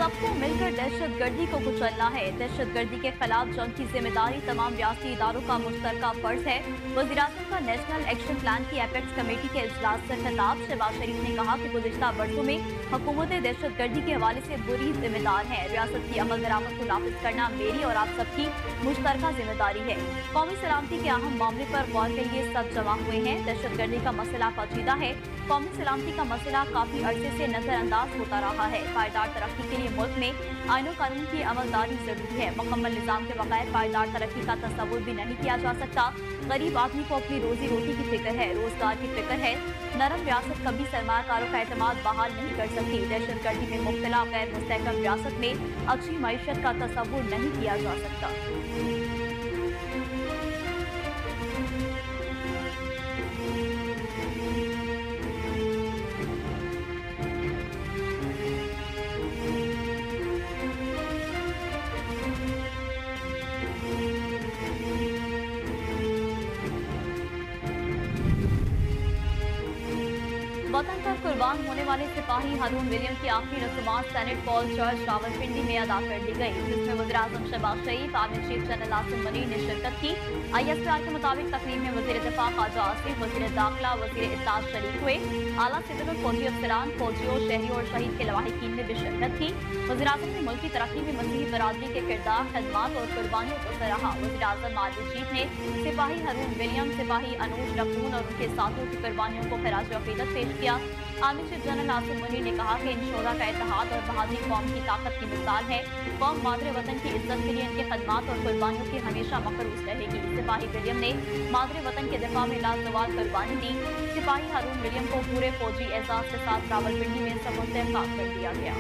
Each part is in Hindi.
सबको मिलकर दहशतगर्दी को कुचलना है। दहशतगर्दी के खिलाफ जंग की जिम्मेदारी तमाम रियासती इदारों का मुश्तरका फर्ज है। वज़ीर-ए-आज़म का नेशनल एक्शन प्लान की एपेक्स कमेटी के इजलास से खिताब शहबाज शरीफ ने कहा कि गुज़िश्ता बरसों में हुकूमतें दहशतगर्दी के हवाले से बुरी जिम्मेदार हैं। रियासत की अमल दरामद को नाफिज करना मेरी और आप सबकी मुश्तरका जिम्मेदारी है। कौमी सलामती के अहम मामले पर गौर के लिए सब जमा हुए हैं। दहशतगर्दी का मसला पेचीदा है। कौमी सलामती का मसला काफी अरसे से नजरअंदाज होता रहा है। पायदार तरक्की के लिए मुल्क में आईन और कानून की अमलदारी जरूरी है। मुकम्मल निजाम के बगैर पायदार तरक्की का तस्वुर भी नहीं किया जा सकता। गरीब आदमी को अपनी रोजी रोटी की फिक्र है, रोजगार की फिक्र है। नरम रियासत कभी सरमायाकारों का एतमाद बहाल नहीं कर सकती। दहशतगर्दी में मुब्तला गैर मुस्तहकम रियासत में अच्छी मईशत का तस्वुर नहीं किया जा सकता। वतन पर कुर्बान होने वाले सिपाही हारून विलियम की आखिरी रस्मात सेनेट पॉल चर्च रावलपिंडी में अदा कर दी गई, जिसमें वज़ीर-ए-आज़म Shahbaz Sharif, army chief general Asim Munir ने शिरकत की। ISPR के मुताबिक तकरीब में वज़ीर दिफा ख्वाजा आसिफ, वज़ीर दाखिला, वज़ीर इत्तेलात शरीक हुए। आला सिविल और फौजी अफसरान, फौजियों, शहरियों और शहीद के लवाहिकीन ने भी शिरकत की। वज़ीर-ए-आज़म ने मुल्क की तरक्की में मसीही बरादरी के किरदार, खदमात और कुर्बानियों को सराहा। वज़ीर-ए-आज़म आर्मी चीफ ने सिपाही हारून विलियम, सिपाही अनूज रकून और उनके साथियों की कुर्बानियों को खराज अकीदत पेश किया। Army chief general Asim Munir ने कहा कि इन शोहदा का इत्तेहाद और बहादुरी कौम की ताकत की मिसाल है। कौम मादरे वतन की इज्जत के लिए इनके खदमात और कुर्बानियों की हमेशा मकरूज रहेगी। सिपाही विलियम ने मादरे वतन के दिफा में लाजवाब कुर्बानी दी। सिपाही हारून विलियम को पूरे फौजी एजाज के साथ रावलपिंडी में सबूत कर दिया गया।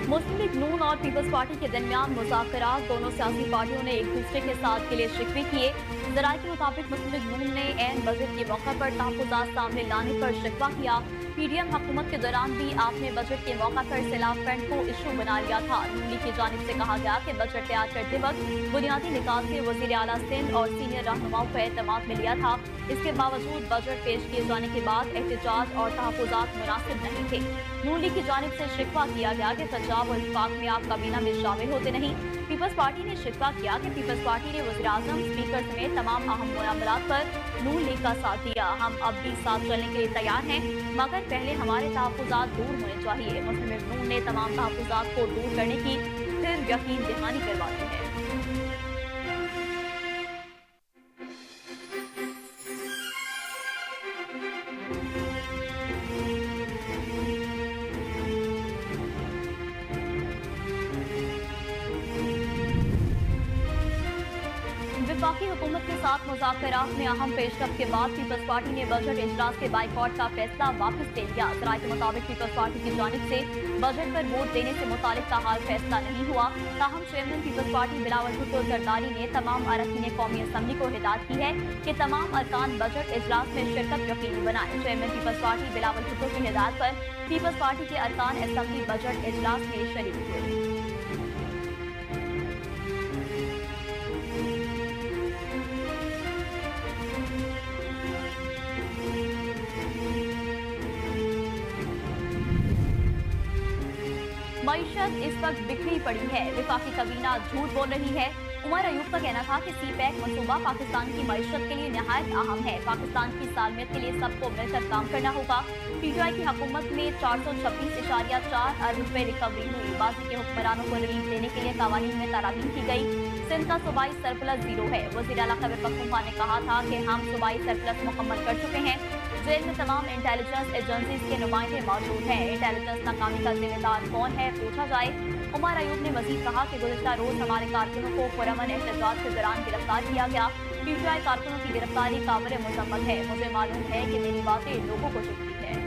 मुस्लिम लीग नून और पीपल्स पार्टी के दरमियान मुज़ाकरात, दोनों सियासी पार्टियों ने एक दूसरे के साथ गिले शिकवे किए। ज़राए के मुताबिक मुस्लिम लीग नून ने ऐन बजट के मौके पर तहफ़्फ़ुज़ात सामने लाने पर शिकवा किया। PDM हुकूमत के दौरान भी आपने बजट के मौका पर सैलाब फंड को इशू बना लिया था। नून लीग की जानिब से कहा गया कि बजट तैयार करते वक्त बुनियादी निकात से वज़ीर आला सिंध और सीनियर रहनुमाओं को एतमाद में लिया था। इसके बावजूद बजट पेश किए जाने के बाद एहतजाज और तहफ़्फ़ुज़ात मुनासिब नहीं थे। नून लीग की जानिब से शिकवा किया गया कि पंजाब और इत्तेफाक में आप काबीना में शामिल होते नहीं। पीपल्स पार्टी ने शिकवा किया कि पीपल्स पार्टी ने वज़ीर-ए-आज़म, स्पीकर समेत तमाम अहम मामलात पर नून लीग का साथ दिया। हम अब भी साथ चलने के लिए तैयार हैं, मगर पहले हमारे तहफ़्फ़ुज़ात दूर होने चाहिए। मुस्लिम लीग नून ने तमाम तहफ़्फ़ुज़ात को दूर करने की फिर यकीन दहानी करवा दी है। वफाकी हुकूमत के साथ मुज़ाकरात में अहम पेशरफ के बाद पीपल्स पार्टी ने बजट इजलास के बाइकॉट का फैसला वापस ले लिया। ज़राए के मुताबिक पीपल्स पार्टी की जानिब से बजट पर वोट देने से मुतालिक ताहाल फैसला नहीं हुआ। ताहम chairman peoples party Bilawal Bhutto Zardari ने तमाम अरकान कौमी असम्बली को हिदायत की है कि तमाम अरकान बजट इजलास में शिरकत यकीनी बनाए। Chairman peoples party Bilawal Bhutto की हिदायत पर पीपल्स पार्टी के अरकान असम्बली बजट इजलास में शरीक हुए। मईशत इस वक्त बिखरी पड़ी है। वफाकी काबीना झूठ बोल रही है। उमर अयूब का कहना था कि CPEC मनसूबा पाकिस्तान की मईशत के लिए नहायत अहम है। पाकिस्तान की सालमियत के लिए सबको मिलकर काम करना होगा। PTI की हुकूमत में 426.4 अरब रुपए रिकवरी हुई। बाकी के हुक्मरानों को रिलीफ देने के लिए कवानीन में तरामीम की गई। सिंध का सूबाई सरप्लस 0 है। वज़ीर आला खैबर पख्तूनख्वा ने कहा था कि हम सूबाई सरप्लस मुकम्मल कर चुके हैं। जेल में तमाम इंटेलिजेंस एजेंसीज के नुमाइंदे मौजूद हैं। इंटेलिजेंस नाकामी का जिम्मेदार कौन है, पूछा जाए। उमर अयूब ने मजीद कहा कि गुज़िश्ता रोज हमारे कारकुनों को पुरअमन एहतजाज के दौरान गिरफ्तार किया गया। PTI कारकुनों की गिरफ्तारी काबिल मुज़म्मत है। मुझे मालूम है कि मेरी बातें लोगों को चुभती है।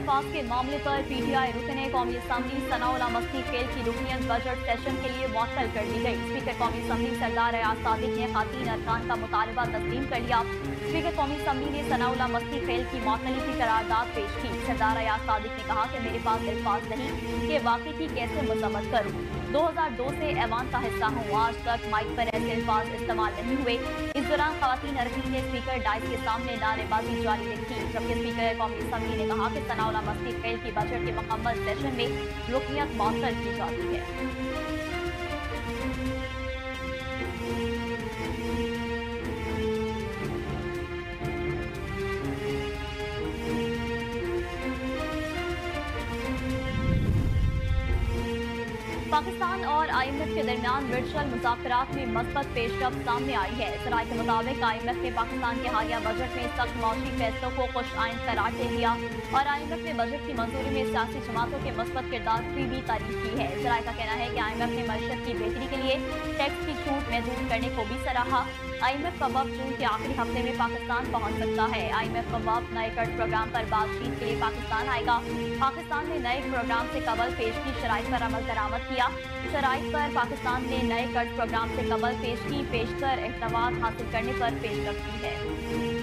अल्फाज के मामले पर पीटीआई रुकने कौमी असम्बली सनाउल्लाह मस्ती खेल की रुकनियत बजट सेशन के लिए मुअत्तल कर दी गई। स्पीकर कौमी असम्बली सरदार अयाज सादिक ने खातीन अरकान का मुतालबा तस्लीम कर लिया। स्पीकर कौमी असम्बली ने सनाउल्लाह मस्ती खेल की मुअत्तली की करारदाद पेश की। सरदार अयाज सादिक ने कहा कि मेरे पास अल्फाज नहीं कि वाकई की कैसे मजम्मत करूँ। 2002 से ऐवान का हिस्सा हूँ, आज तक माइक पर ऐसे अल्फाज इस्तेमाल नहीं हुए। इस दौरान खवातीन अरकान ने स्पीकर डाइस के सामने नारेबाजी जारी रखी, जबकि स्पीकर कौमी असम्बली ने कहा कि सनाउल्लाह मस्ती खेल की बजट के मुकम्मल सेशन में रुकनियत मुअत्तल की जाती है। पाकिस्तान और IMF के दरमियान वर्चुअल मुज़ाकरात में मस्बत पेशरफ्त सामने आई है। सराय के मुताबिक IMF ने पाकिस्तान के हालिया बजट में सख्त मौशी फैसलों को खुश आइंद करार दे दिया और IMF ने बजट की मंजूरी में सियासी जमातों के मस्बत किरदार की भी तारीफ की है। सराय का कहना है कि IMF ने मईशत की बेहतरी के लिए टैक्स की छूट महदूद करने को भी सराहा। IMF का वक्त जून के आखिरी हफ्ते में पाकिस्तान पहुंच सकता है। IMF का वक्त नए कर्ज प्रोग्राम पर बातचीत के लिए पाकिस्तान आएगा। पाकिस्तान ने नए प्रोग्राम से कबल पेश की शराइत पर अमल दरामद किया। शराइत पर पाकिस्तान ने नए कर्ज प्रोग्राम से कबल पेश की पेशकर एतमाद हासिल करने पर पेशरफ्त की है।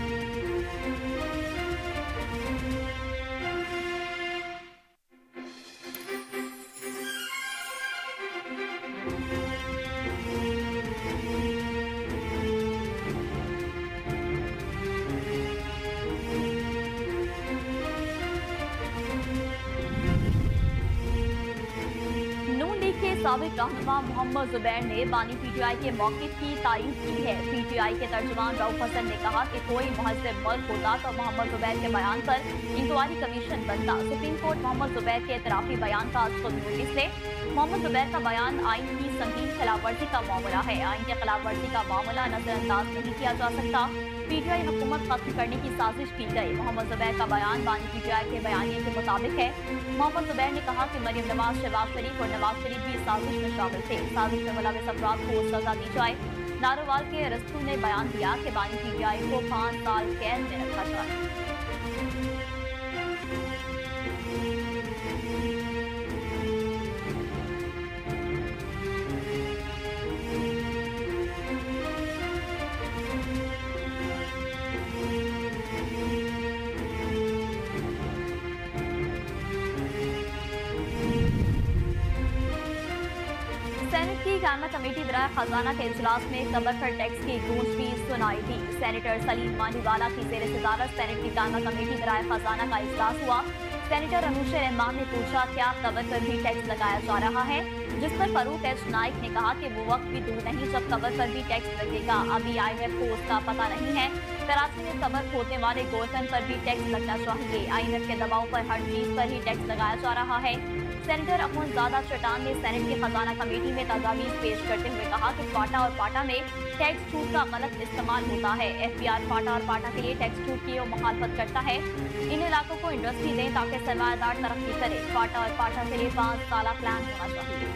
साबिक रहनुमा मोहम्मद जुबैर ने बानी PTI के मौक़िफ़ की तारीफ की है। PTI के तर्जुमान रऊफ हसन ने कहा कि कोई महज़ब मुल्क होता तो मोहम्मद जुबैर के बयान पर इंक्वायरी कमीशन बनता। सुप्रीम कोर्ट मोहम्मद जुबैर के एतराफ़ी बयान का आज खुद नोटिस ले। मोहम्मद जुबैर का बयान आइन की संगीन खिलाफवर्जी का मामला है। आइन के खिलाफवर्जी का मामला नजरअंदाज नहीं किया जा सकता। PTI हुकूमत खत्म करने की साजिश की गई। मोहम्मद जुबैर का बयान बानी PTI के बयानिए के मुताबिक है। मोहम्मद जुबैर ने कहा कि मरियम नवाज, शहबाज शरीफ और नवाज शरीफ भी साजिश में शामिल थे। साजिश में मुलविस अफराद को सजा दी जाए। नारोवाल के रस्तू ने बयान दिया कि बानी PTI को 5 साल कैद में रखा जाए। सेनेट की कायमा कमेटी बराए खजाना के इजलास में कबर पर टैक्स की गूंज भी सुनाई दी। सेनेटर सलीम मांडीवाला की ज़ेर सदारत सेनेट की कायमा कमेटी बराए खजाना का इजलास हुआ। सेनेटर अनुशा रहमान ने पूछा क्या कबर पर भी टैक्स लगाया जा रहा है, जिस पर फारूक एच नाइक ने कहा कि वो वक्त भी दूर नहीं जब कबर पर भी टैक्स लगेगा। अभी IMF को उसका पता नहीं है। कराची में कबर खोदने वाले गोल्टन पर भी टैक्स लगना चाहिए। IMF के दबाव पर हर चीज पर ही टैक्स लगाया जा रहा है। सेनेटर अखुंदजादा चट्टान ने सेनेट की खजाना कमेटी में तजावीज़ पेश करते हुए कहा कि फाटा और पाटा में टैक्स छूट का गलत इस्तेमाल होता है। FBR फाटा और पाटा के लिए टैक्स छूट की मुखालफत करता है। इन इलाकों को इंडस्ट्री दें ताकि सरमायादार तरक्की करे। फाटा और पाटा के लिए 5 साल प्लान होना चाहिए।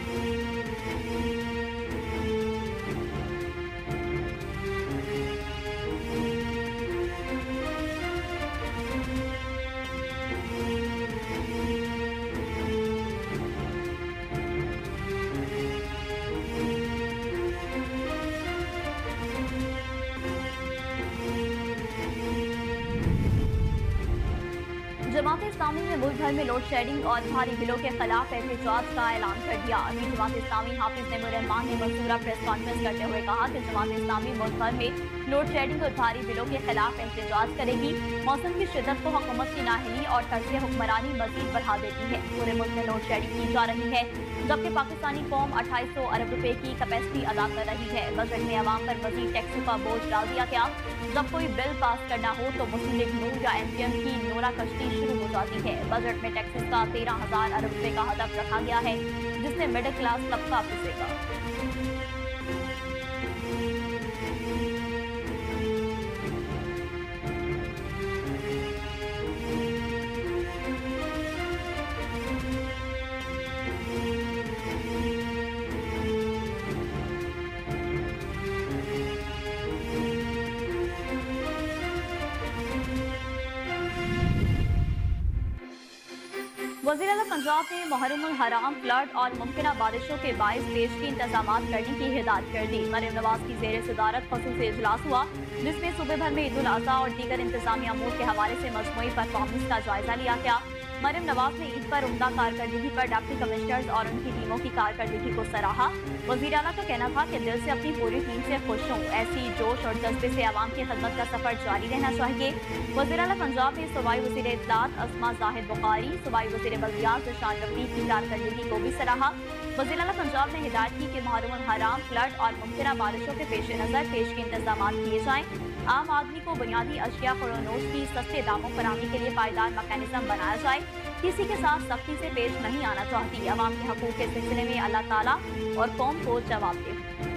जमात इस्लामी ने मुल्क भर में लोड शेडिंग और भारी बिलों के खिलाफ एहतजाज का ऐलान कर दिया। अमीर जमात इस्लामी हाफिज नईमुर रहमान ने मंसूरा प्रेस कॉन्फ्रेंस करते हुए कहा कि जमात इस्लामी मुल्क भर में लोड शेडिंग और भारी बिलों के खिलाफ एहतजाज करेगी। मौसम की शिद्दत को हुकूमत की नाअहली और तर्ज हुक्मरानी मजीद बढ़ा देती है। पूरे मुल्क में लोड शेडिंग की जा रही है, जबकि पाकिस्तानी कौम 2800 अरब रुपए की कैपेसिटी अदा कर रही है। बजट में अवाम पर मजीद टैक्सों का बोझ डाल दिया गया। जब कोई बिल पास करना हो तो मुस्लिम लीग नून या MPN की नोरा कश्ती शुरू हो जाती है। बजट में टैक्सेस का 13,000 अरब रुपए का हदफ रखा गया है, जिससे मिडिल क्लास तबका पिसेगा। वज़ीर आला पंजाब ने मुहर्रमुल हराम, फ्लड और मुमकिन बारिशों के बाइस पेशगी इंतजाम करने की हिदायत कर दी। मरियम नवाज की जेर सदारत खसूसी इजलास हुआ, जिसमें सूबे भर में ईद उल अज़हा और दीगर इंतजामी अमूर के हवाले से मजमूई परफॉर्मेंस का जायजा लिया गया। मरियम नवाज ने ईद पर उम्दा कारकर्दगी पर डिप्टी कमिश्नर्स और उनकी टीमों की कारकर्दगी को सराहा। वज़ीर आला का कहना था कि दिल से अपनी पूरी टीम से खुश हूँ, ऐसी जोश और जज्बे से आवाम की खदमत का सफर जारी रहना चाहिए। वज़ीर आला पंजाब ने सूबाई वज़ीर इत्तलात अस्मा जाहिद बुखारी, सूबाई वज़ीर बल्दियात ज़शान रफीक की कारकर्दगी को भी सराहा। वज़ीर आला पंजाब ने हिदायत की कि मुहर्रमुल हराम, फ्लड और मुमकिन बारिशों के पेश नज़र पेशगी इंतजाम किए जाएं। आम आदमी को बुनियादी अशिया खरोनोश की सस्ते दामों फराहमी के लिए पायदार मैकेनिज्म बनाया जाए। किसी के साथ सख्ती से पेश नहीं आना चाहती। अवाम के हकूक के सिलसिले में अल्लाह ताला और कौम को जवाब दे।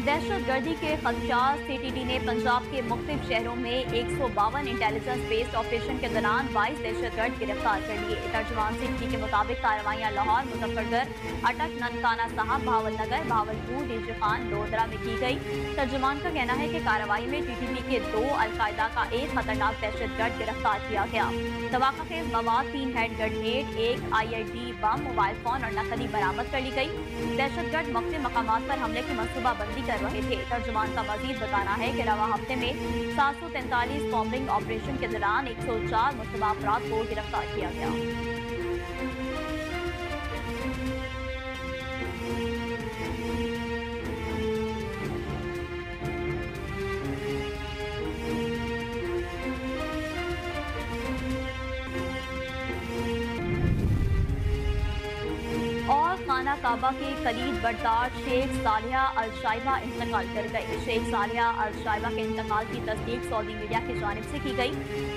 दहशत गर्दी के खदशात CTD ने पंजाब के मुख्तलिफ शहरों में 152 इंटेलिजेंस बेस्ड ऑपरेशन के दौरान 22 दहशतगर्द गिरफ्तार कर लिए। तर्जुमान CTD के मुताबिक कार्रवाइयाँ लाहौर, मुजफ्फरगढ़, अटक, ननकाना साहब, भावलनगर, भावलपुर, डीजे खान, डोडरा में की गई। तर्जुमान का कहना है कि कार्रवाई में TTP के 2 अलकायदा का एक खतरनाक दहशतगर्द गिरफ्तार किया गया। तवाक़ुफ़ मवाद, 3 हैंड ग्रेनेड, 1 IED बम, मोबाइल फोन और नकदी बरामद कर ली गई। दहशतगर्द मुख्तलिफ मकामात पर हमले की मनसूबाबंदी कर रहे थे। तर्जुमान का मजीद बताना है कि रवा हफ्ते में 743 बॉम्बिंग ऑपरेशन के दौरान 104 मुश्तबा अफराद को गिरफ्तार किया गया। और खाना काबा के कलीद बरदार शेख सालिहा अल शाइबा इंतकाल कर गए। शेख सालिहा अल शाइबा के इंतकाल की तस्दीक सऊदी मीडिया की जानिब से की गई।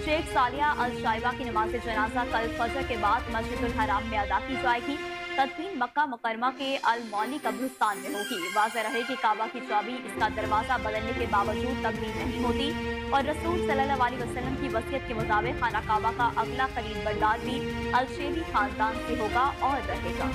शेख सालिहा अल शाइबा की नमाज जनाजा कल फजर के बाद मस्जिदुल हराम में अदा की जाएगी। तदफीन मक्का मुकरमा के अल मौली कब्रिस्तान में होगी। वाज़ेह रहे कि काबा की चाबी इसका दरवाजा बदलने के बावजूद तब्दील नहीं होती और रसूल सल्लल्लाहु अलैहि वसल्लम की वसीयत के मुताबिक खाना काबा का अगला कलीद बरदार भी अल शेबी खानदान से होगा और रहेगा।